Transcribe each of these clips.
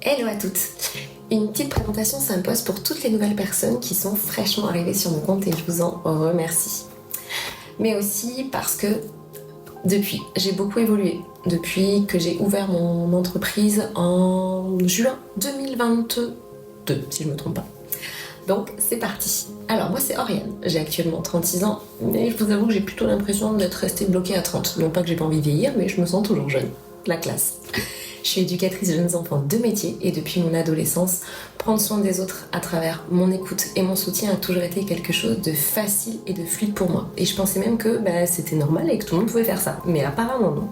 Hello à toutes. Une petite présentation s'impose pour toutes les nouvelles personnes qui sont fraîchement arrivées sur mon compte et je vous en remercie. Mais aussi parce que j'ai beaucoup évolué. Depuis que j'ai ouvert mon entreprise en juin 2022, si je ne me trompe pas. Donc c'est parti. Alors moi c'est Oriane, j'ai actuellement 36 ans, mais je vous avoue que j'ai plutôt l'impression d'être restée bloquée à 30. Non pas que j'ai pas envie de vieillir, mais je me sens toujours jeune. La classe. Je suis éducatrice de jeunes enfants de métier et depuis mon adolescence, prendre soin des autres à travers mon écoute et mon soutien a toujours été quelque chose de facile et de fluide pour moi. Et je pensais même que c'était normal et que tout le monde pouvait faire ça. Mais apparemment non.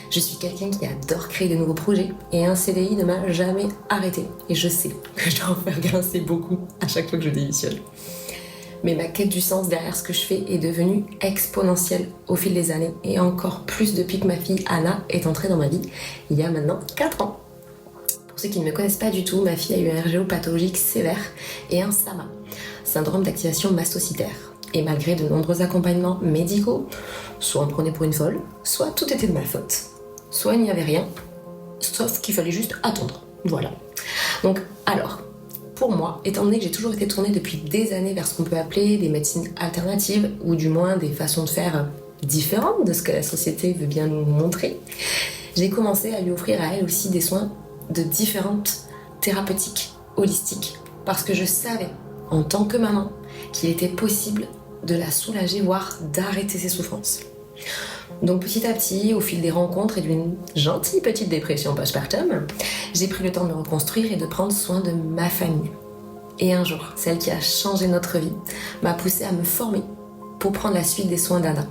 Je suis quelqu'un qui adore créer de nouveaux projets et un CDI ne m'a jamais arrêté. Et je sais que je dois en faire grincer beaucoup à chaque fois que je démissionne. Mais ma quête du sens derrière ce que je fais est devenue exponentielle au fil des années et encore plus depuis que ma fille Anna est entrée dans ma vie il y a maintenant 4 ans. Pour ceux qui ne me connaissent pas du tout, ma fille a eu un RGO pathologique sévère et un SAMA, syndrome d'activation mastocytaire. Et malgré de nombreux accompagnements médicaux, soit on me prenait pour une folle, soit tout était de ma faute. Soit il n'y avait rien, sauf qu'il fallait juste attendre. Voilà. Donc alors, pour moi, étant donné que j'ai toujours été tournée depuis des années vers ce qu'on peut appeler des médecines alternatives, ou du moins des façons de faire différentes de ce que la société veut bien nous montrer, j'ai commencé à lui offrir à elle aussi des soins de différentes thérapeutiques, holistiques, parce que je savais, en tant que maman, qu'il était possible de la soulager, voire d'arrêter ses souffrances. Donc petit à petit, au fil des rencontres et d'une gentille petite dépression postpartum, j'ai pris le temps de me reconstruire et de prendre soin de ma famille. Et un jour, celle qui a changé notre vie m'a poussée à me former pour prendre la suite des soins d'Anna.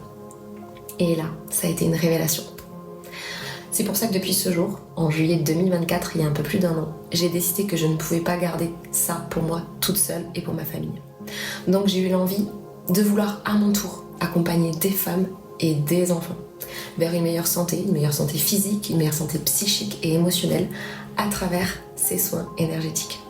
Et là, ça a été une révélation. C'est pour ça que depuis ce jour, en juillet 2024, il y a un peu plus d'1 an, j'ai décidé que je ne pouvais pas garder ça pour moi toute seule et pour ma famille. Donc j'ai eu l'envie de vouloir à mon tour accompagner des femmes et des enfants vers une meilleure santé physique, une meilleure santé psychique et émotionnelle à travers ces soins énergétiques.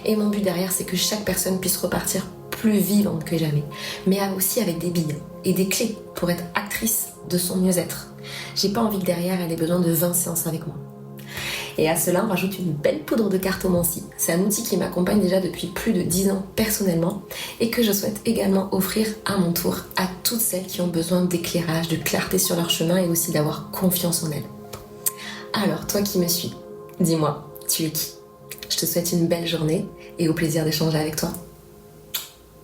Et mon but derrière, c'est que chaque personne puisse repartir plus vivante que jamais, mais aussi avec des billes et des clés pour être actrice de son mieux-être. J'ai pas envie que derrière, elle ait besoin de 20 séances avec moi. Et à cela, on rajoute une belle poudre de cartomancie. C'est un outil qui m'accompagne déjà depuis plus de 10 ans personnellement et que je souhaite également offrir à mon tour à toutes celles qui ont besoin d'éclairage, de clarté sur leur chemin et aussi d'avoir confiance en elles. Alors, toi qui me suis, dis-moi, tu es qui ? Je te souhaite une belle journée et au plaisir d'échanger avec toi.